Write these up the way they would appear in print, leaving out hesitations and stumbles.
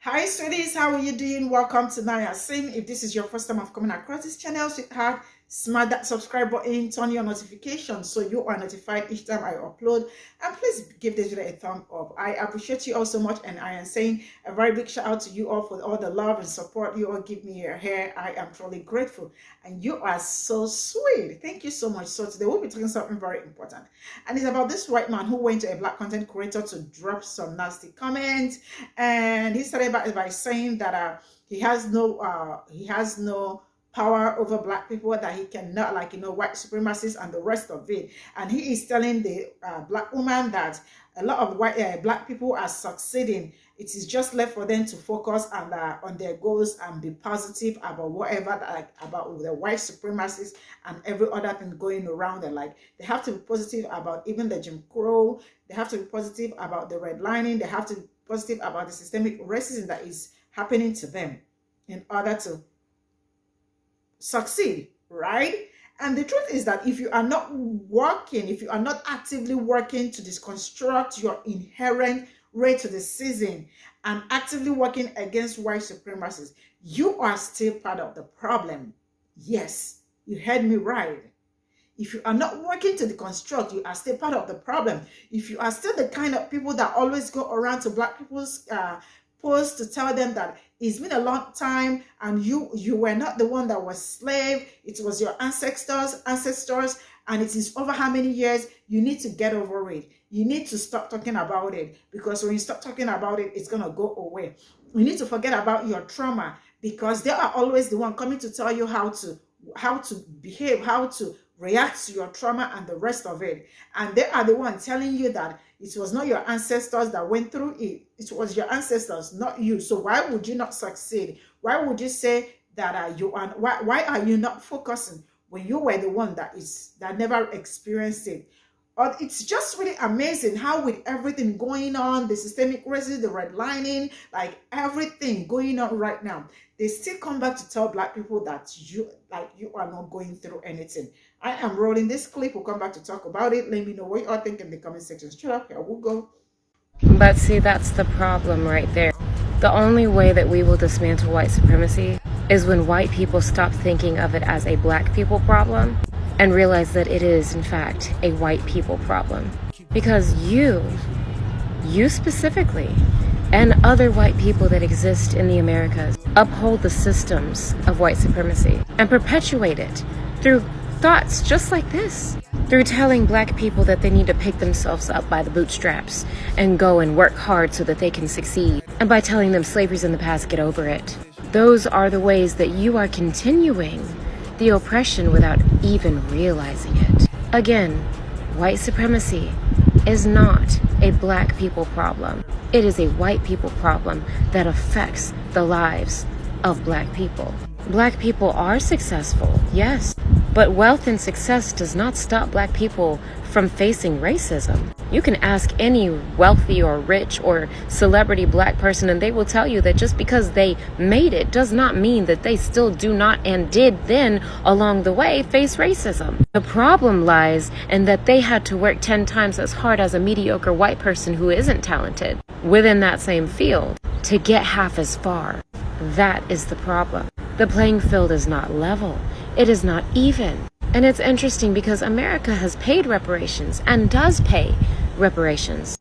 Hi sweeties, how are you doing? Welcome to Cimnanya. If this is your first time of coming across this channel, sweetheart, smash that subscribe button, turn your notifications so you are notified each time I upload, and please give this video a thumb up. I appreciate you all so much, and I am saying a very big shout out to you all for all the love and support you all give me here. I am truly grateful, and you are so sweet. Thank you so much. So today we'll be talking something very important, and it's about this white man who went to a black content creator to drop some nasty comments, and he started by saying that he has no power over black people, that he cannot, like, white supremacists and the rest of it. And he is telling the black woman that a lot of black people are succeeding. It is just left for them to focus on their goals and be positive about whatever, like about the white supremacists and every other thing going around there. Like, they have to be positive about even the Jim Crow. They have to be positive about the redlining. They have to be positive about the systemic racism that is happening to them in order to succeed, right? And the truth is that if you are not working, if you are not actively working to deconstruct your inherent racism and actively working against white supremacists, you are still part of the problem. Yes, you heard me right. If you are not working to deconstruct, you are still part of the problem. If you are still the kind of people that always go around to black people's posts to tell them that it's been a long time and you were not the one that was slave, it was your ancestors, and it is over how many years, you need to get over it. You need to stop talking about it, because when you stop talking about it, it's going to go away. You need to forget about your trauma, because they are always the one coming to tell you how to behave, how to react to your trauma and the rest of it. And they are the one telling you that it was not your ancestors that went through it. It was your ancestors, not you. So why would you not succeed? Why would you say that why are you not focusing when you were the one that never experienced it? It's just really amazing how, with everything going on, the systemic racism, the redlining, like everything going on right now, they still come back to tell black people that you are not going through anything. I am rolling this clip. We'll come back to talk about it. Let me know what you all think in the comment section. Straight up, here we'll go. But see, that's the problem right there. The only way that we will dismantle white supremacy is when white people stop thinking of it as a black people problem and realize that it is, in fact, a white people problem. Because you specifically, and other white people that exist in the Americas, uphold the systems of white supremacy and perpetuate it through thoughts just like this, through telling black people that they need to pick themselves up by the bootstraps and go and work hard so that they can succeed, and by telling them slavery's in the past, get over it. Those are the ways that you are continuing the oppression without even realizing it. Again, white supremacy is not a black people problem. It is a white people problem that affects the lives of black people. Black people are successful, yes, but wealth and success does not stop black people from facing racism. You can ask any wealthy or rich or celebrity black person, and they will tell you that just because they made it does not mean that they still do not and did then along the way face racism. The problem lies in that they had to work 10 times as hard as a mediocre white person who isn't talented within that same field to get half as far. That is the problem. The playing field is not level. It is not even. And it's interesting because America has paid reparations and does pay reparations,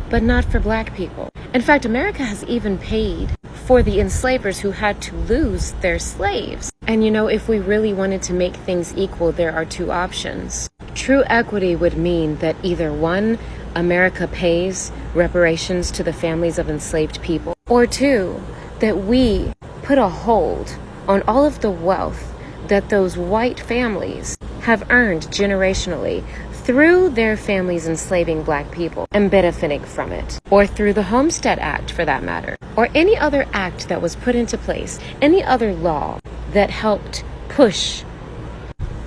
but not for black people. In fact, America has even paid for the enslavers who had to lose their slaves. And if we really wanted to make things equal, there are two options. True equity would mean that either one, America pays reparations to the families of enslaved people, or two, that we put a hold on all of the wealth that those white families have earned generationally through their families enslaving black people and benefiting from it, or through the Homestead Act for that matter, or any other act that was put into place, any other law that helped push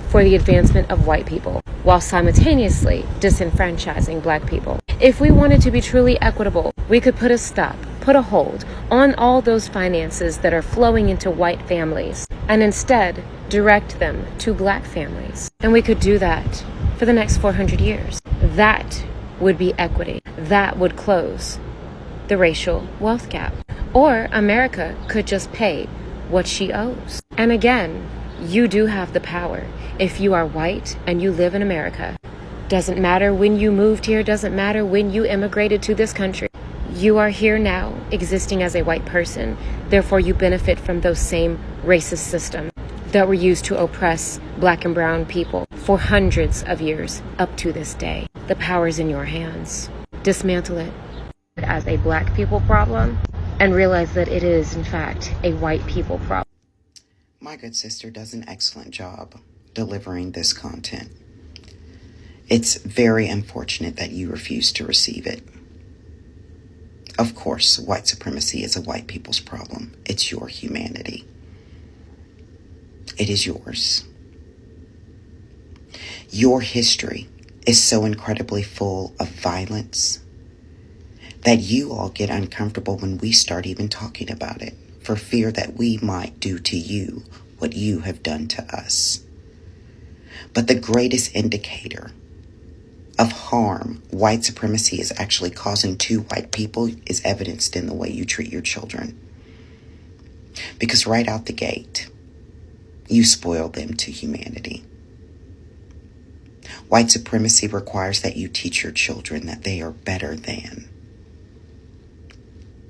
for the advancement of white people while simultaneously disenfranchising black people. If we wanted to be truly equitable, we could put a hold on all those finances that are flowing into white families and instead direct them to black families. And we could do that for the next 400 years. That would be equity. That would close the racial wealth gap. Or America could just pay what she owes. And again, you do have the power. If you are white and you live in America, doesn't matter when you moved here, doesn't matter when you immigrated to this country. You are here now, existing as a white person. Therefore, you benefit from those same racist systems that were used to oppress black and brown people for hundreds of years up to this day. The power is in your hands. Dismantle it as a black people problem and realize that it is, in fact, a white people problem. My good sister does an excellent job delivering this content. It's very unfortunate that you refuse to receive it. Of course, white supremacy is a white people's problem. It's your humanity. It is yours. Your history is so incredibly full of violence that you all get uncomfortable when we start even talking about it, for fear that we might do to you what you have done to us. But the greatest indicator of harm white supremacy is actually causing to white people is evidenced in the way you treat your children. Because right out the gate, you spoil them to humanity. White supremacy requires that you teach your children that they are better than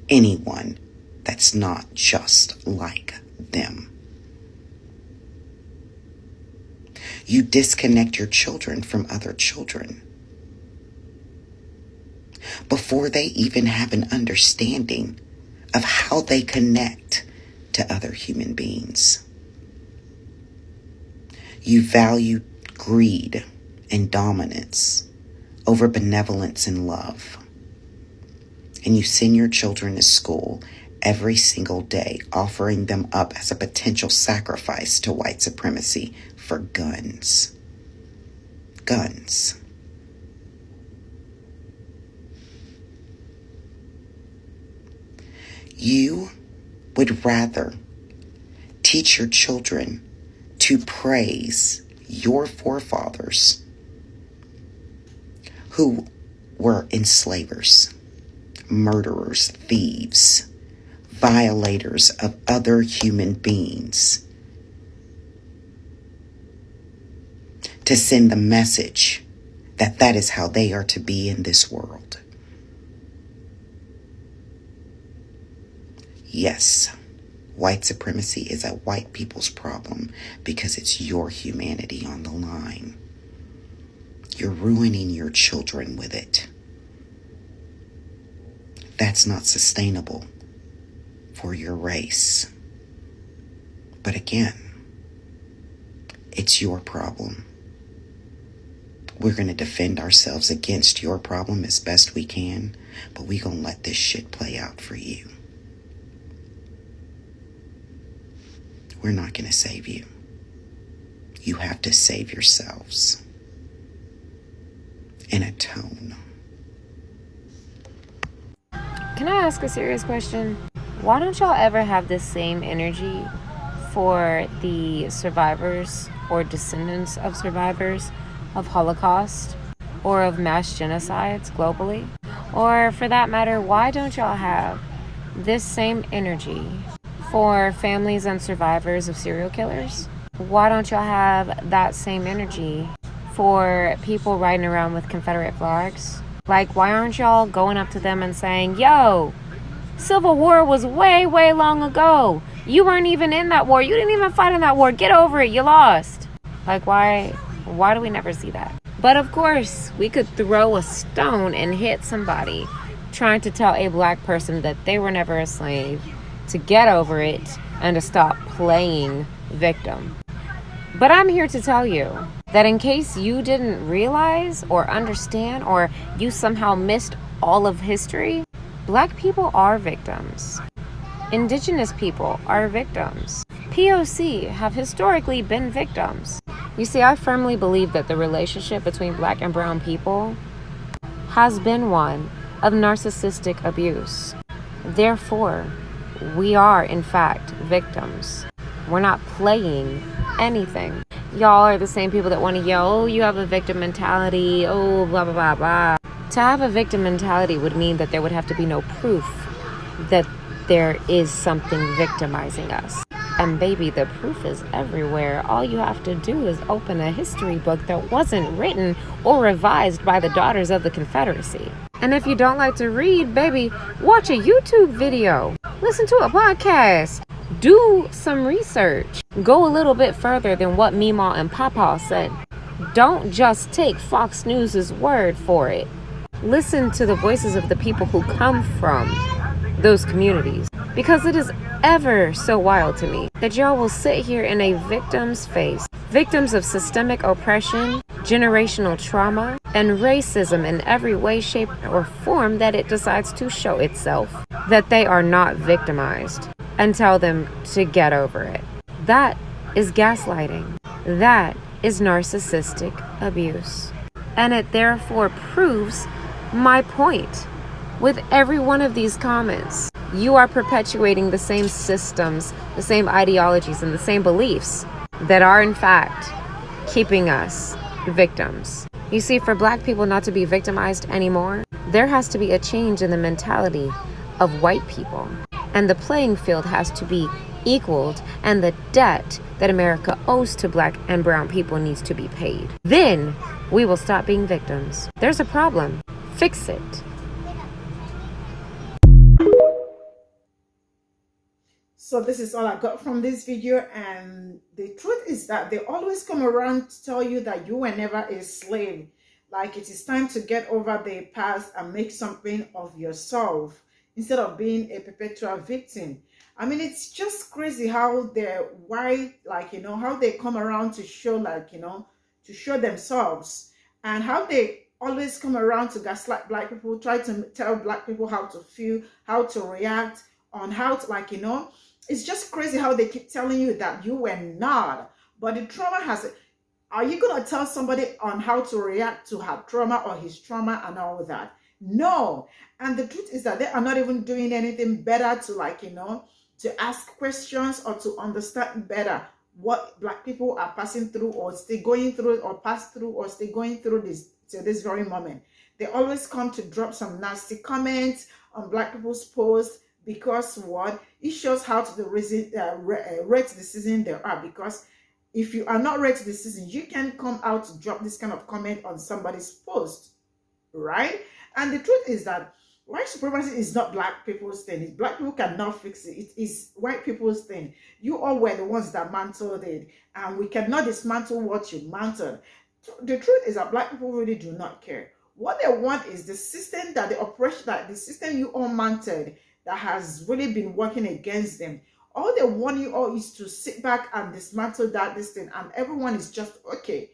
anyone that's not just like them. You disconnect your children from other children before they even have an understanding of how they connect to other human beings. You value greed and dominance over benevolence and love. And you send your children to school every single day, offering them up as a potential sacrifice to white supremacy for guns. Guns. You would rather teach your children to praise your forefathers who were enslavers, murderers, thieves, violators of other human beings, to send the message that that is how they are to be in this world. Yes, white supremacy is a white people's problem because it's your humanity on the line. You're ruining your children with it. That's not sustainable for your race. But again, it's your problem. We're going to defend ourselves against your problem as best we can, but we're going to let this shit play out for you. We're not going to save you. You have to save yourselves. In a tone. Can I ask a serious question? Why don't y'all ever have this same energy for the survivors or descendants of survivors of Holocaust or of mass genocides globally? Or for that matter, why don't y'all have this same energy for families and survivors of serial killers? Why don't y'all have that same energy for people riding around with Confederate flags? Like, why aren't y'all going up to them and saying, yo, Civil War was way, way long ago. You weren't even in that war. You didn't even fight in that war. Get over it. You lost. Like, why do we never see that? But of course, we could throw a stone and hit somebody trying to tell a black person that they were never a slave to get over it and to stop playing victim. But I'm here to tell you that in case you didn't realize or understand, or you somehow missed all of history, black people are victims. Indigenous people are victims. POC have historically been victims. You see, I firmly believe that the relationship between black and brown people has been one of narcissistic abuse. Therefore, we are, in fact, victims. We're not playing anything. Y'all are the same people that want to yell, oh, you have a victim mentality, oh, blah, blah, blah, blah. To have a victim mentality would mean that there would have to be no proof that there is something victimizing us. And baby, the proof is everywhere. All you have to do is open a history book that wasn't written or revised by the Daughters of the Confederacy. And if you don't like to read, baby, watch a YouTube video, listen to a podcast, do some research, go a little bit further than what Meemaw and Pawpaw said. Don't just take Fox News's word for it. Listen to the voices of the people who come from those communities, because it is ever so wild to me that y'all will sit here in a victim's face, victims of systemic oppression, generational trauma, and racism in every way, shape, or form that it decides to show itself, that they are not victimized, and tell them to get over it. That is gaslighting. That is narcissistic abuse. And it therefore proves my point. With every one of these comments, you are perpetuating the same systems, the same ideologies, and the same beliefs that are in fact keeping us victims. You see, for Black people not to be victimized anymore, there has to be a change in the mentality of white people. And the playing field has to be equaled, and the debt that America owes to Black and brown people needs to be paid. Then we will stop being victims. There's a problem. Fix it. So this is all I got from this video, and the truth is that they always come around to tell you that you were never a slave. Like, it is time to get over the past and make something of yourself instead of being a perpetual victim. I mean, it's just crazy how they're white, like, you know, how they come around to show, like, you know, to show themselves, and how they always come around to gaslight Black people, try to tell Black people how to feel, how to react, on how to, like, you know, it's just crazy how they keep telling you that you were not. But the trauma has, are you going to tell somebody on how to react to her trauma or his trauma and all that? No. And the truth is that they are not even doing anything better to, like, you know, to ask questions or to understand better what Black people are passing through, or still going through, or pass through, or still going through this to this very moment. They always come to drop some nasty comments on Black people's posts, because what? It shows how to the reason, rate the season they are. Because if you are not rated the season, you can come out to drop this kind of comment on somebody's post, right? And the truth is that white supremacy is not Black people's thing. Black people cannot fix it. It is white people's thing. You all were the ones that mantled it, and we cannot dismantle what you mantled. The truth is that Black people really do not care. What they want is the system that the oppression, that the system you all mantled, that has really been working against them. All they want you all is to sit back and dismantle this thing, and everyone is just okay.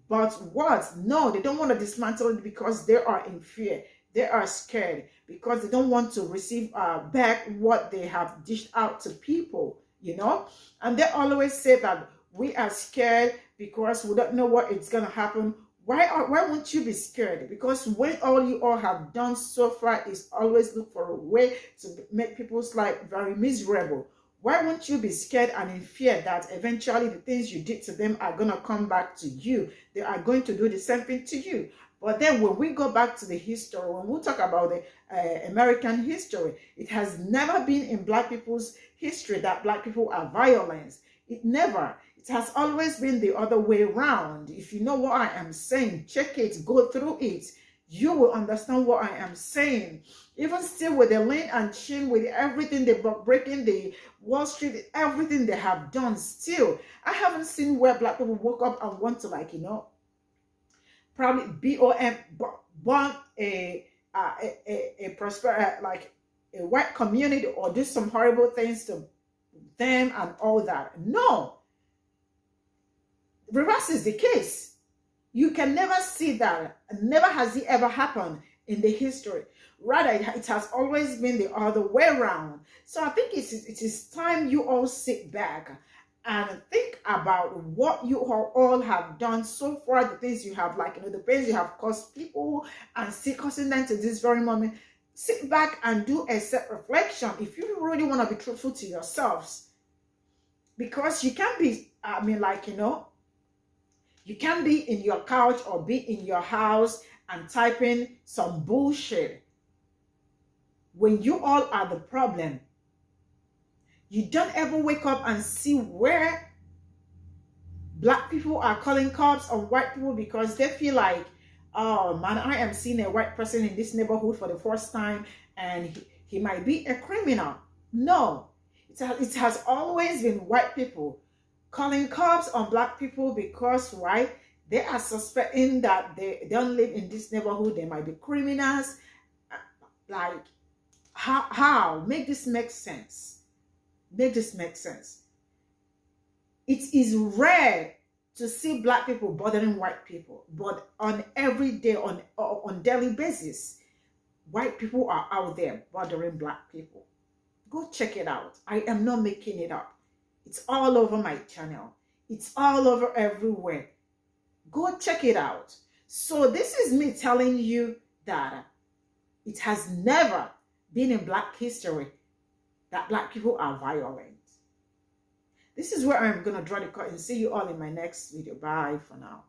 But what? No, they don't want to dismantle it because they are in fear. They are scared because they don't want to receive back what they have dished out to people, you know? And they always say that we are scared because we don't know what it's going to happen. Why won't you be scared? Because when all you all have done so far is always look for a way to make people's life very miserable. Why won't you be scared and in fear that eventually the things you did to them are going to come back to you? They are going to do the same thing to you. But then when we go back to the history, when we talk about the American history, it has never been in Black people's history that Black people are violent. It never. It has always been the other way around. If you know what I am saying, check it, go through it. You will understand what I am saying. Even still with the lean and chin, with everything they brought, breaking the Wall Street, everything they have done, still, I haven't seen where Black people woke up and want to, like, you know, probably bomb a prosper, like a white community, or do some horrible things to them and all that. No. Reverse is the case. You can never see that. Never has it ever happened in the history. Rather, it has always been the other way around. So I think it is time you all sit back and think about what you all have done so far, the things you have, like, you know, the pains you have caused people and still causing them to this very moment. Sit back and do a self-reflection if you really want to be truthful to yourselves. Because you can't be, I mean, like, you know, you can't be in your couch or be in your house and typing some bullshit when you all are the problem. You don't ever wake up and see where black people are calling cops on white people because they feel like, oh man, I am seeing a white person in this neighborhood for the first time and he might be a criminal. No, it has always been white people calling cops on black people because why? They are suspecting that they don't live in this neighborhood, they might be criminals. Like, how? Make this make sense. Make this make sense. It is rare to see black people bothering white people, but on every day, on daily basis, white people are out there bothering black people. Go check it out. I am not making it up. It's all over my channel. It's all over everywhere. Go check it out. So this is me telling you that it has never been in black history that black people are violent. This is where I'm going to draw the curtain. See you all in my next video. Bye for now.